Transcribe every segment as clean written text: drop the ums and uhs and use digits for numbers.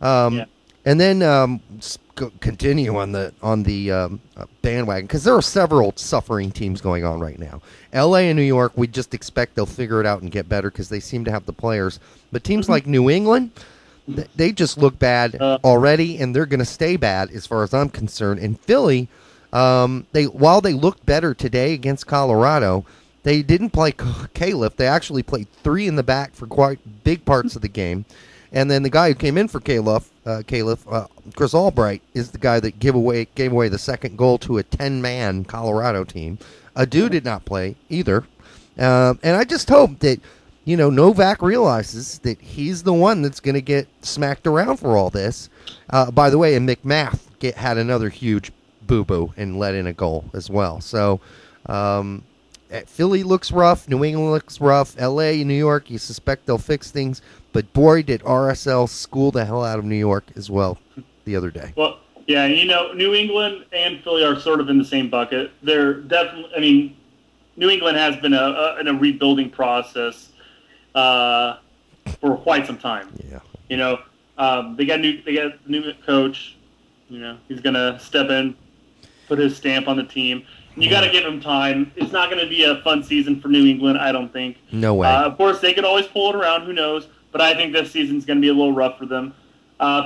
And then continue on the bandwagon, because there are several suffering teams going on right now. L.A. and New York, we just expect they'll figure it out and get better because they seem to have the players. But teams like New England, they just look bad already, and they're going to stay bad as far as I'm concerned. And Philly, while they looked better today against Colorado, they didn't play Caleb. They actually played three in the back for quite big parts of the game. And then the guy who came in for Caleb, Chris Albright, is the guy that gave away the second goal to a 10-man Colorado team. Adu did not play either. And I just hope that, Nowak realizes that he's the one that's going to get smacked around for all this. By the way, and McMath had another huge boo-boo and let in a goal as well. So Philly looks rough. New England looks rough. L.A. and New York, you suspect they'll fix things. But boy, did RSL school the hell out of New York as well the other day. Well, yeah, New England and Philly are sort of in the same bucket. They're definitely, New England has been in a rebuilding process for quite some time. Yeah. They got a new coach. He's going to step in, put his stamp on the team. You got to give him time. It's not going to be a fun season for New England, I don't think. No way. Of course, they could always pull it around. Who knows? But I think this season's going to be a little rough for them.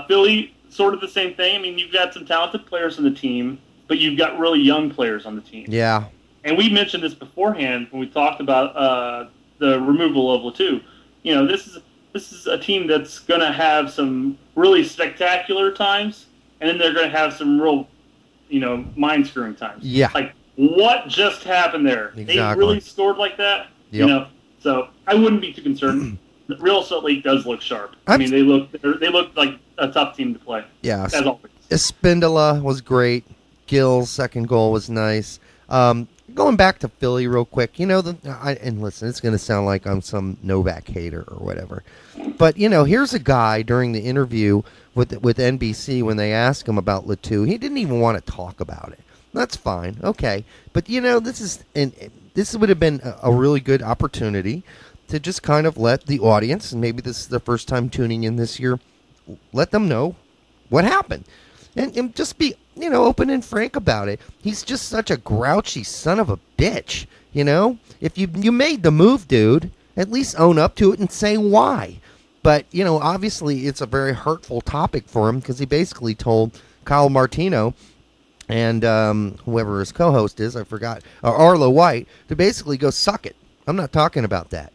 Philly, sort of the same thing. I mean, you've got some talented players on the team, but you've got really young players on the team. Yeah. And we mentioned this beforehand when we talked about the removal of Latu. This is a team that's going to have some really spectacular times, and then they're going to have some real, mind-screwing times. Yeah. Like, what just happened there? Exactly. They really scored like that? Yep. So I wouldn't be too concerned. Real Salt Lake does look sharp. I mean, they look like a tough team to play. Yeah. As always. Espindola was great. Gill's second goal was nice. Going back to Philly real quick, and listen, it's going to sound like I'm some Nowak hater or whatever. But, here's a guy during the interview with NBC when they asked him about Latu. He didn't even want to talk about it. That's fine. Okay. But, this would have been a really good opportunity to just kind of let the audience, and maybe this is the first time tuning in this year, let them know what happened. And just be, open and frank about it. He's just such a grouchy son of a bitch, If you made the move, dude, at least own up to it and say why. But, obviously it's a very hurtful topic for him because he basically told Kyle Martino and whoever his co-host is, I forgot, Arlo White, to basically go suck it. I'm not talking about that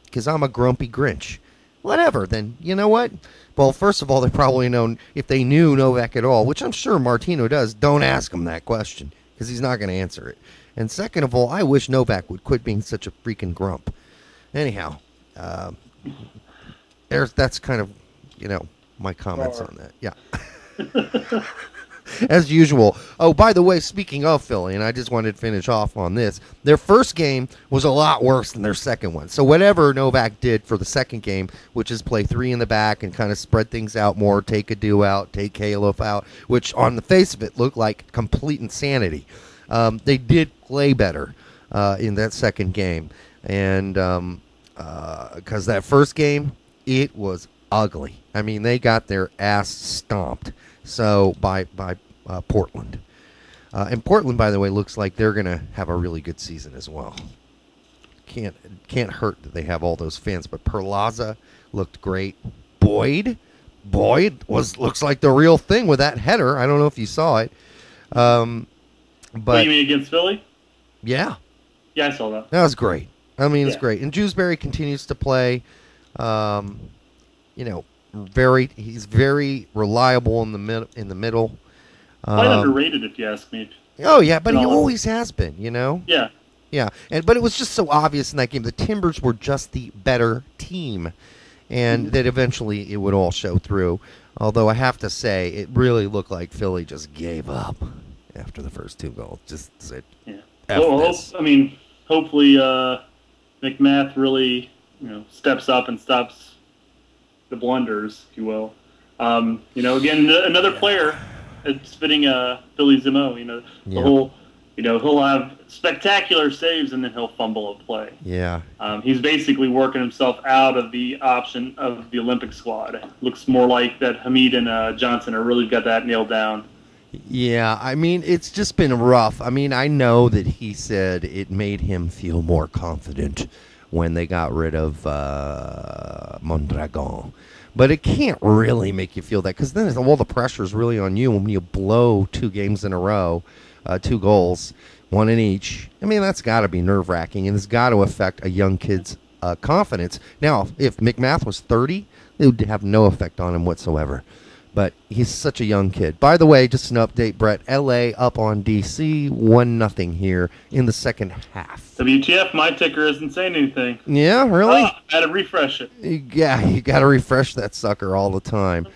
because I'm a grumpy Grinch. Whatever, then, you know what? Well, first of all, they probably know, if they knew Nowak at all, which I'm sure Martino does, don't ask him that question because he's not going to answer it. And second of all, I wish Nowak would quit being such a freaking grump. Anyhow, that's kind of, my comments on that. Yeah. As usual. Oh, by the way, speaking of Philly, and I just wanted to finish off on this, their first game was a lot worse than their second one. So whatever Nowak did for the second game, which is play three in the back and kind of spread things out more, take Adu out, take Caleb out, which on the face of it looked like complete insanity. They did play better in that second game. And because that first game, it was ugly. I mean, they got their ass stomped. So by Portland. And Portland, by the way, looks like they're going to have a really good season as well. Can't hurt that they have all those fans. But Perlaza looked great. Boyd looks like the real thing with that header. I don't know if you saw it. But what, you mean against Philly? Yeah. Yeah, I saw that. That was great. I mean, it's great. And Jewsbury continues to play. He's very reliable in the middle. Quite underrated, if you ask me. Oh yeah, but he always has been, Yeah. Yeah, but it was just so obvious in that game. The Timbers were just the better team, and that eventually it would all show through. Although I have to say, it really looked like Philly just gave up after the first two goals. Just said, hopefully McMath really, steps up and stops the blunders, if you will. Again, another player. It's fitting Philly's MO. The whole, he'll have spectacular saves and then he'll fumble a play. Yeah. He's basically working himself out of the option of the Olympic squad. Looks more like that Hamid and Johnson have really got that nailed down. Yeah, I mean, it's just been rough. I mean, I know that he said it made him feel more confident when they got rid of Mondragon. But it can't really make you feel that, because then all the pressure is really on you when you blow 2 games in a row, 2 goals, 1 in each. I mean, that's got to be nerve-wracking, and it's got to affect a young kid's confidence. Now, if McMath was 30, it would have no effect on him whatsoever. But he's such a young kid. By the way, just an update, Brett. L.A. up on D.C. 1-0 here in the second half. WTF, my ticker isn't saying anything. Yeah, really? I had to refresh it. Yeah, you got to refresh that sucker all the time.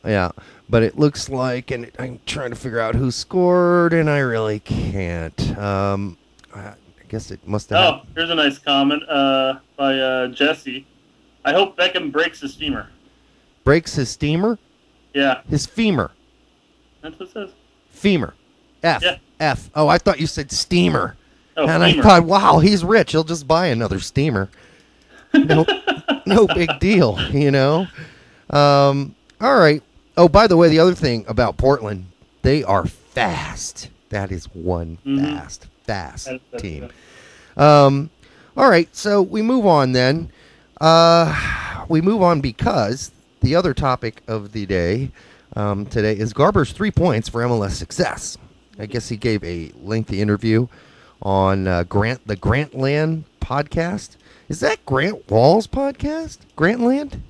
Yeah, but it looks like, and I'm trying to figure out who scored, and I really can't. I guess it must have happened. Here's a nice comment by Jesse. I hope Beckham breaks his femur. Breaks his steamer? Yeah. His femur. That's what it says. Femur. F. Yeah. F. Oh, I thought you said steamer. Oh, and femur. I thought, wow, he's rich. He'll just buy another steamer. No, no big deal, All right. Oh, by the way, the other thing about Portland, they are fast. That is one fast team. All right, so we move on then. We move on because the other topic of the day today is Garber's 3 points for MLS success. I guess he gave a lengthy interview on the Grantland podcast. Is that Grant Wall's podcast? Grantland?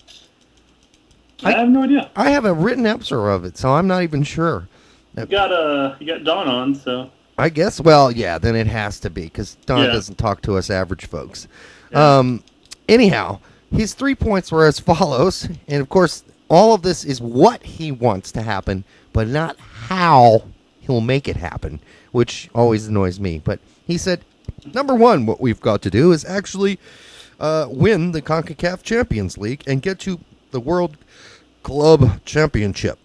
I have no idea. I have a written episode of it, so I'm not even sure. You got Don on, so I guess. Well, yeah, then it has to be because Don doesn't talk to us average folks. Yeah. Anyhow, his 3 points were as follows, and of course, all of this is what he wants to happen, but not how he'll make it happen, which always annoys me. But he said, number 1, what we've got to do is actually win the CONCACAF Champions League and get to the World Club Championship.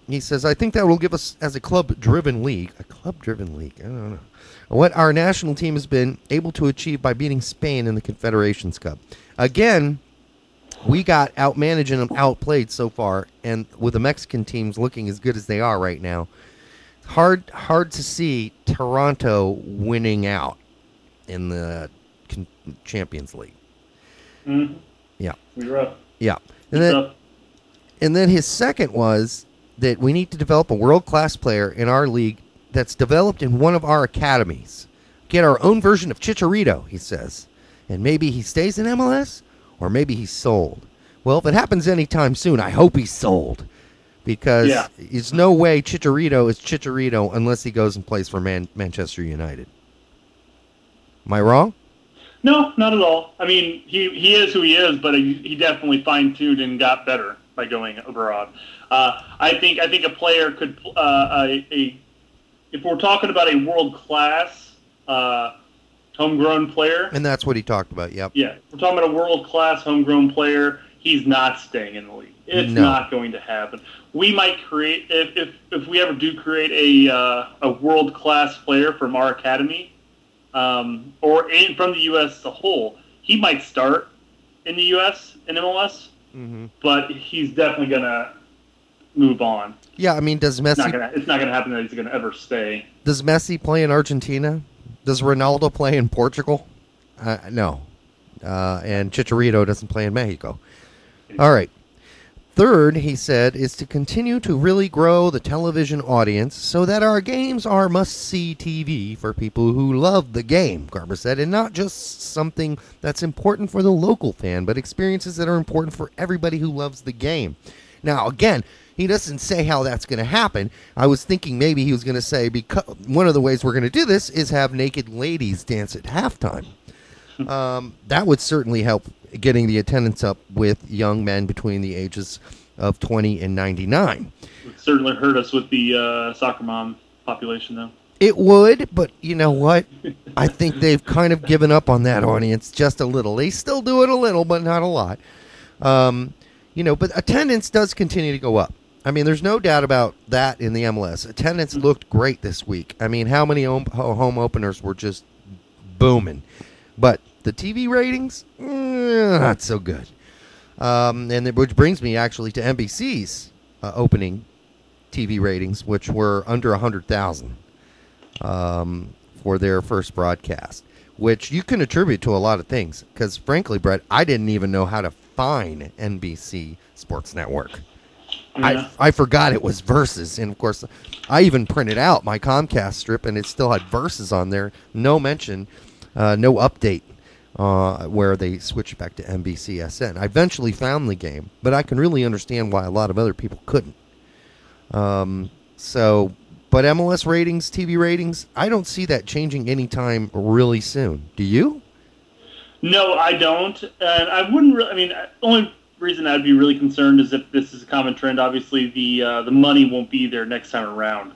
He says, I think that will give us, as a club-driven league, I don't know, what our national team has been able to achieve by beating Spain in the Confederations Cup. Again, we got outmanaged and outplayed so far, and with the Mexican teams looking as good as they are right now, hard to see Toronto winning out in the Champions League. Mm-hmm. Yeah. We're up. Yeah. And then his second was that we need to develop a world-class player in our league that's developed in one of our academies. Get our own version of Chicharito, he says. And maybe he stays in MLS, or maybe he's sold. Well, if it happens anytime soon, I hope he's sold. Because there's no way Chicharito is Chicharito unless he goes and plays for Manchester United. Am I wrong? No, not at all. I mean, he is who he is, but he definitely fine-tuned and got better by going abroad. I think a player could if we're talking about a world-class homegrown player. And that's what he talked about, yep. Yeah, if we're talking about a world-class homegrown player, he's not staying in the league. It's not going to happen. We might create, if we ever do create a world-class player from our academy, or from the U.S. as a whole, he might start in the U.S. in MLS, but he's definitely going to move on. Yeah, I mean, does Messi... It's not going to happen that he's going to ever stay. Does Messi play in Argentina? Does Ronaldo play in Portugal? No. And Chicharito doesn't play in Mexico. All right. Third, he said, is to continue to really grow the television audience so that our games are must-see TV for people who love the game, Garber said, and not just something that's important for the local fan, but experiences that are important for everybody who loves the game. Now, again, he doesn't say how that's going to happen. I was thinking maybe he was going to say, because one of the ways we're going to do this is have naked ladies dance at halftime. That would certainly help getting the attendance up with young men between the ages of 20 and 99. It would certainly hurt us with the soccer mom population, though. It would, but you know what? I think they've kind of given up on that audience just a little. They still do it a little, but not a lot. But attendance does continue to go up. I mean, there's no doubt about that in the MLS. Attendance looked great this week. I mean, how many home openers were just booming? But the TV ratings, not so good. Which brings me actually to NBC's opening TV ratings, which were under 100,000 for their first broadcast, which you can attribute to a lot of things. Because frankly, Brett, I didn't even know how to find NBC Sports Network. Yeah. I forgot it was Versus, and of course, I even printed out my Comcast strip, and it still had Versus on there. No mention, no update where they switched back to NBCSN. I eventually found the game, but I can really understand why a lot of other people couldn't. But MLS ratings, TV ratings, I don't see that changing anytime really soon. Do you? No, I don't, and I wouldn't. Only reason I'd be really concerned is if this is a common trend. Obviously, the money won't be there next time around.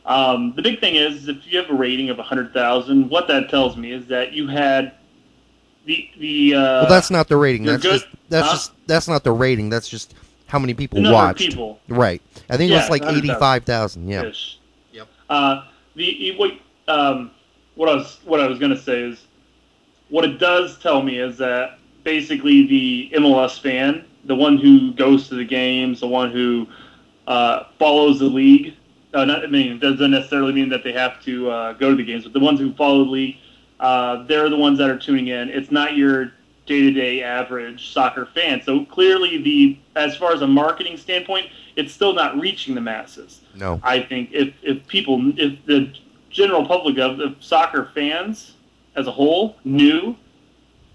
The big thing is if you have a rating of 100,000, what that tells me is that you had well, that's not the rating. That's not the rating. That's just how many people watched. People. Right. I think it was like 85,000. Yeah. Ish. Yep. What I was going to say is what it does tell me is that basically the MLS fan, the one who goes to the games, the one who follows the league. It doesn't necessarily mean that they have to go to the games, but the ones who follow the league, they're the ones that are tuning in. It's not your day-to-day average soccer fan. So clearly, as far as a marketing standpoint, it's still not reaching the masses. No. I think if the general public of soccer fans as a whole knew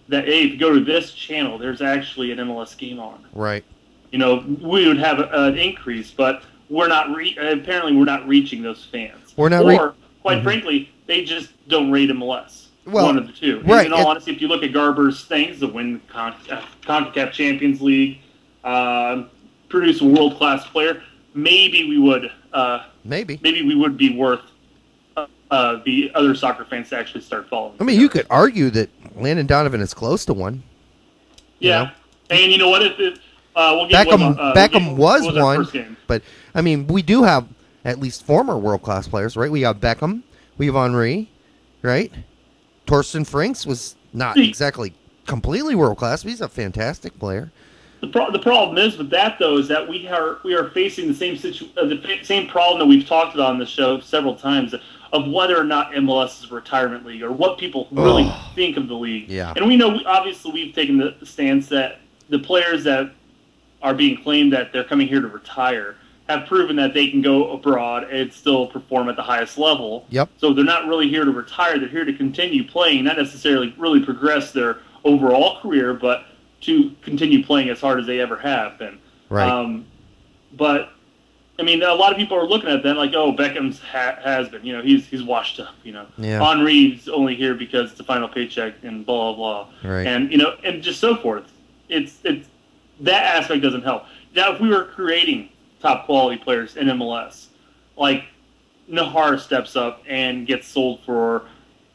that, hey, if you go to this channel, there's actually an MLS game on. Right. We would have an increase, but we're not. Apparently, we're not reaching those fans. We're not. Quite frankly, they just don't rate MLS. Well, one of the two. Right. In all honesty, if you look at Garber's things, to win CONCACAF Champions League, produce a world-class player, maybe we would. Maybe we would be worth the other soccer fans to actually start following. I mean, you could argue that Landon Donovan is close to one. Yeah, and you know what? We'll get Beckham was one, but I mean, we do have at least former world-class players, right? We have Beckham, we have Henry, right? Torsten Franks was not exactly completely world-class, but he's a fantastic player. The problem is with that, though, is that we are facing the same problem that we've talked about on the show several times of whether or not MLS is a retirement league or what people really think of the league. Yeah. And we know, obviously, we've taken the stance that the players that are being claimed that they're coming here to retire have proven that they can go abroad and still perform at the highest level. Yep. So they're not really here to retire. They're here to continue playing, not necessarily really progress their overall career, but to continue playing as hard as they ever have been. Right. But, I mean, a lot of people are looking at that like, oh, Beckham's has been. He's washed up. Yeah. Henry's only here because it's the final paycheck and blah, blah, blah. Right. And, and just so forth. It's that aspect doesn't help. Now, if we were creating top quality players in MLS, like Nahar steps up and gets sold for,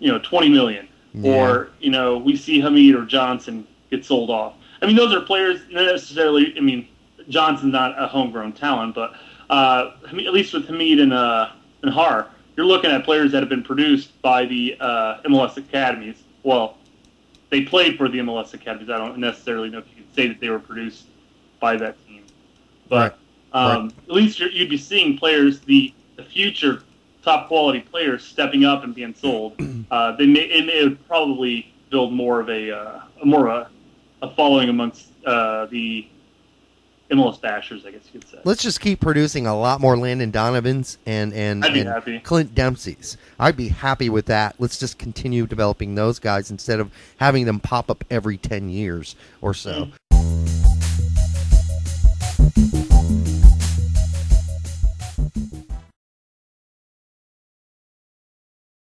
$20 million, or we see Hamid or Johnson get sold off. I mean, those are players not necessarily. I mean, Johnson's not a homegrown talent, but at least with Hamid and Nahar, you're looking at players that have been produced by the MLS academies. Well, they played for the MLS academies. I don't necessarily know if you could say that they were produced by that team, but. Right. At least you'd be seeing players, the future top quality players, stepping up and being sold. It would probably build more of a following amongst the MLS bashers, I guess you could say. Let's just keep producing a lot more Landon Donovans and happy. Clint Dempsey's. I'd be happy with that. Let's just continue developing those guys instead of having them pop up every 10 years or so.